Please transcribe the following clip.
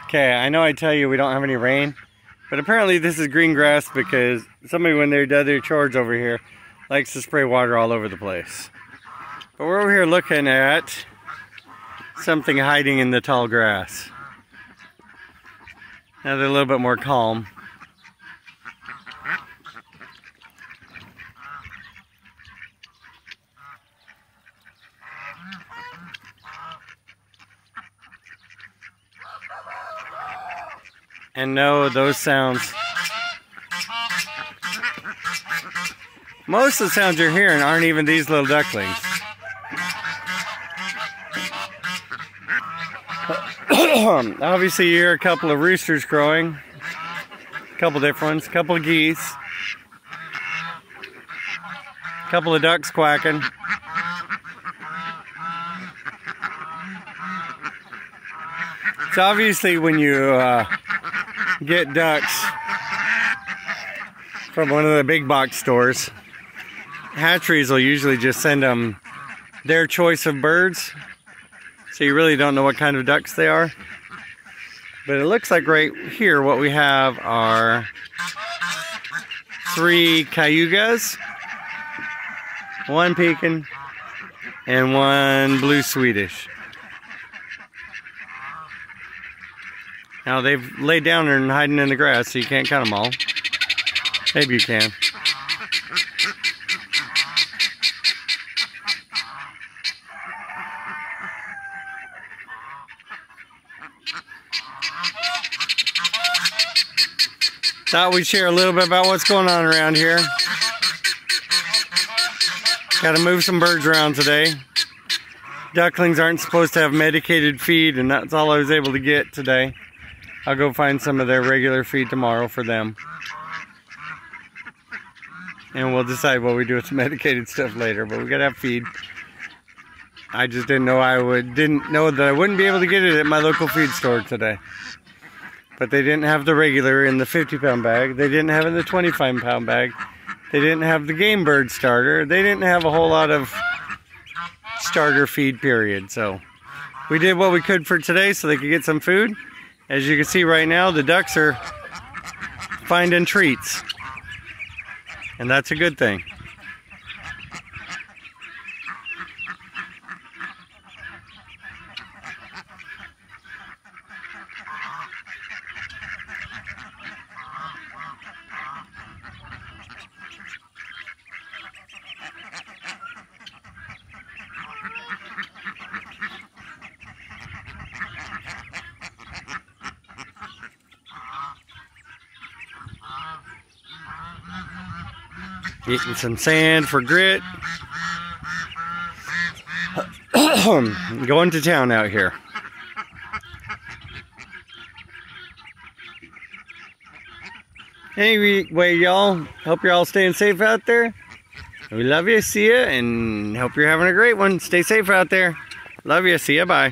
Okay, I know I tell you we don't have any rain, but apparently this is green grass because somebody, when they're done their chores over here, likes to spray water all over the place. But we're over here looking at something hiding in the tall grass. Now they're a little bit more calm. And no, those sounds, most of the sounds you're hearing aren't even these little ducklings. Obviously you hear a couple of roosters crowing, a couple different ones, a couple of geese, a couple of ducks quacking. So obviously when you get ducks from one of the big box stores, hatcheries will usually just send them their choice of birds, so you really don't know what kind of ducks they are. But it looks like right here what we have are 3 cayugas, 1 pekin, and 1 blue Swedish. Now they've laid down and hiding in the grass, so you can't count them all. Maybe you can. Thought we'd share a little bit about what's going on around here. Got to move some birds around today. Ducklings aren't supposed to have medicated feed, and that's all I was able to get today. I'll go find some of their regular feed tomorrow for them. And we'll decide what we do with the medicated stuff later, but we gotta have feed. I just didn't know that I wouldn't be able to get it at my local feed store today. But they didn't have the regular in the 50-pound bag. They didn't have it in the 25-pound bag. They didn't have the game bird starter. They didn't have a whole lot of starter feed, period. So we did what we could for today so they could get some food. As you can see right now, the ducks are finding treats, and that's a good thing. Eating some sand for grit. Going to town out here. Anyway, y'all, hope you're all staying safe out there. We love you, see ya, and hope you're having a great one. Stay safe out there. Love you, see ya, bye.